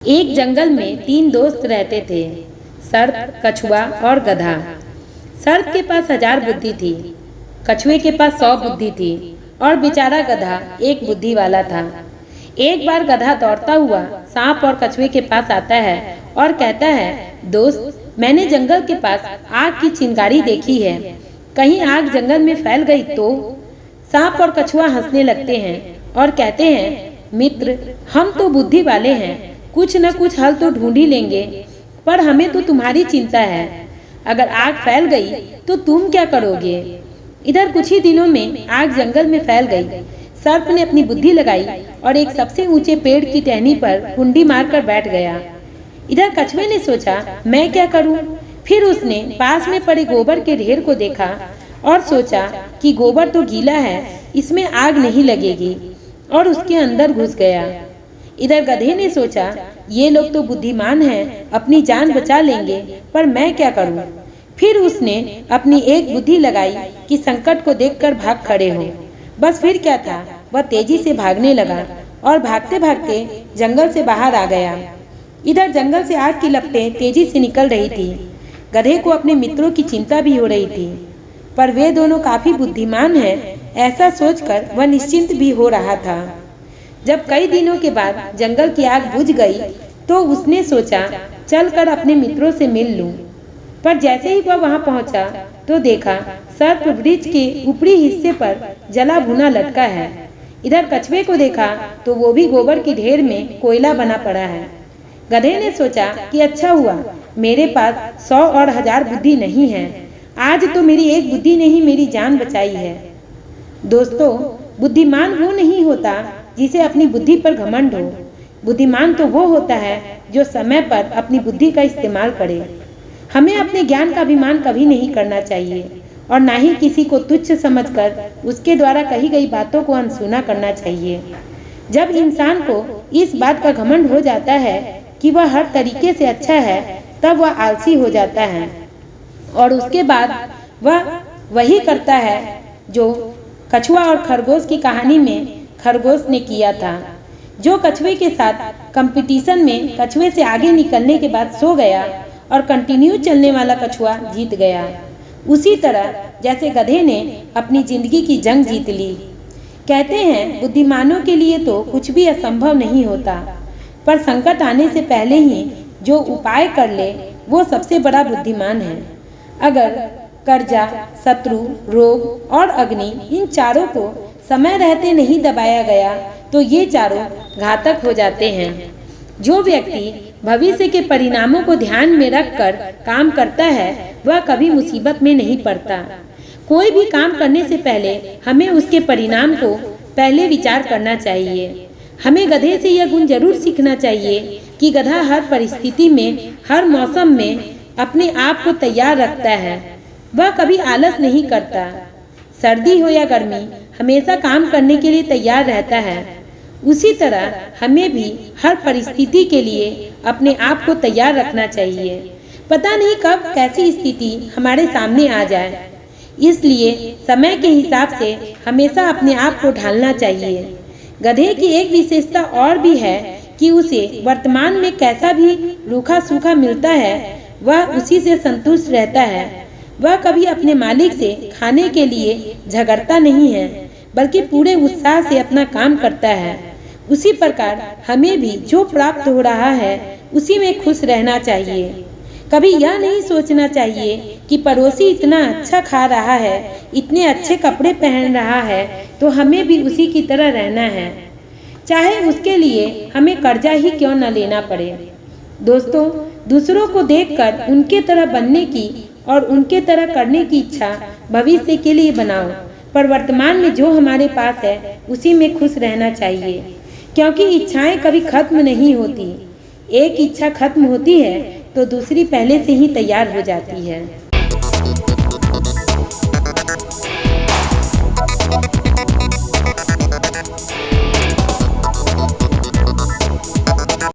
एक जंगल में 3 दोस्त रहते थे, सर्प, कछुआ और गधा। सर्प के पास 1000 बुद्धि थी, कछुए के पास 100 बुद्धि थी और बेचारा गधा एक बुद्धि वाला था। एक बार गधा दौड़ता हुआ सांप और कछुए के पास आता है और कहता है, दोस्त, मैंने जंगल के पास आग की चिंगारी देखी है, कहीं आग जंगल में फैल गई तो? सांप और कछुआ हंसने लगते हैं और कहते हैं, मित्र, हम तो बुद्धि वाले हैं, कुछ न कुछ हल तो ढूंढ ही लेंगे, पर हमें तो तुम्हारी चिंता है। अगर आग फैल गई तो तुम क्या करोगे? इधर कुछ ही दिनों में आग जंगल में फैल गई। सर्प ने अपनी बुद्धि लगाई और एक सबसे ऊंचे पेड़ की टहनी पर कुंडी मारकर बैठ गया। इधर कछुए ने सोचा, मैं क्या करूं? फिर उसने पास में पड़े गोबर के ढेर को देखा और सोचा कि गोबर तो गीला है, इसमें आग नहीं लगेगी, और उसके अंदर घुस गया। इधर गधे ने सोचा, ये लोग तो बुद्धिमान हैं, अपनी जान बचा लेंगे, पर मैं क्या करूं? फिर उसने अपनी एक बुद्धि लगाई कि संकट को देखकर भाग खड़े हो। बस फिर क्या था, वह तेजी से भागने लगा और भागते भागते जंगल से बाहर आ गया। इधर जंगल से आग की लपटें तेजी से निकल रही थी। गधे को अपने मित्रों की चिंता भी हो रही थी, पर वे दोनों काफी बुद्धिमान हैं, ऐसा सोचकर वह निश्चिंत भी हो रहा था। जब कई दिनों के बाद जंगल की आग बुझ गई तो उसने सोचा, चलकर अपने मित्रों से मिल लूं। पर जैसे ही वह वहां पहुंचा तो देखा सर्प वृक्ष के ऊपरी हिस्से पर जला भुना लटका है। इधर कछुए को देखा तो वो भी गोबर की ढेर में कोयला बना पड़ा है। गधे ने सोचा कि अच्छा हुआ, मेरे पास 100 और 1000 बुद्धि नहीं है, आज तो मेरी एक बुद्धि ने ही मेरी जान बचाई है। दोस्तों, बुद्धिमान वो नहीं होता जिसे अपनी बुद्धि पर घमंड हो। बुद्धिमान तो वो होता है जो समय पर अपनी बुद्धि का इस्तेमाल करे। हमें अपने ज्ञान का अभिमान कभी नहीं करना चाहिए और ना ही किसी को तुच्छ समझकर उसके द्वारा कही गई बातों को अनसुना करना चाहिए। जब इंसान को इस बात का घमंड हो जाता है कि वह हर तरीके से अच्छा है, तब वह आलसी हो जाता है और उसके बाद वह वही करता है जो कछुआ और खरगोश की कहानी में खरगोश ने किया था, जो कछुए के साथ कंपटीशन में कछुए से आगे निकलने के बाद सो गया और कंटिन्यू चलने वाला कछुआ जीत गया। उसी तरह जैसे गधे ने अपनी जिंदगी की जंग जीत ली। कहते हैं, बुद्धिमानों के लिए तो कुछ भी असंभव नहीं होता, पर संकट आने से पहले ही जो उपाय कर ले वो सबसे बड़ा बुद्धिमान है। अगर कर्जा, शत्रु, रोग और अग्नि, इन चारों को समय रहते नहीं दबाया गया तो ये चारों घातक हो जाते हैं। जो व्यक्ति भविष्य के परिणामों को ध्यान में रखकर काम करता है वह कभी मुसीबत में नहीं पड़ता। कोई भी काम करने से पहले हमें उसके परिणाम को पहले विचार करना चाहिए। हमें गधे से यह गुण जरूर सीखना चाहिए कि गधा हर परिस्थिति में, हर मौसम में अपने आप को तैयार रखता है। वह कभी आलस नहीं करता। सर्दी हो या गर्मी, हमेशा काम करने के लिए तैयार रहता है। उसी तरह हमें भी हर परिस्थिति के लिए अपने आप को तैयार रखना चाहिए। पता नहीं कब कैसी स्थिति हमारे सामने आ जाए, इसलिए समय के हिसाब से हमेशा अपने आप को ढालना चाहिए। गधे की एक विशेषता और भी है कि उसे वर्तमान में कैसा भी रूखा सूखा मिलता है वह उसी से संतुष्ट रहता है। वह कभी अपने मालिक से खाने के लिए झगड़ता नहीं है, बल्कि पूरे उत्साह से अपना काम करता है। उसी प्रकार हमें भी जो प्राप्त हो रहा है उसी में खुश रहना चाहिए। कभी यह नहीं सोचना चाहिए कि पड़ोसी इतना अच्छा खा रहा है, इतने अच्छे कपड़े पहन रहा है, तो हमें भी उसी की तरह रहना है, चाहे उसके लिए हमें कर्जा ही क्यों न लेना पड़े। दोस्तों, दूसरों को देखकर उनके तरह बनने की और उनके तरह करने की इच्छा भविष्य के लिए बनाओ, पर वर्तमान में जो हमारे पास है उसी में खुश रहना चाहिए, क्योंकि इच्छाएं कभी खत्म नहीं होती। एक इच्छा खत्म होती है तो दूसरी पहले से ही तैयार हो जाती है।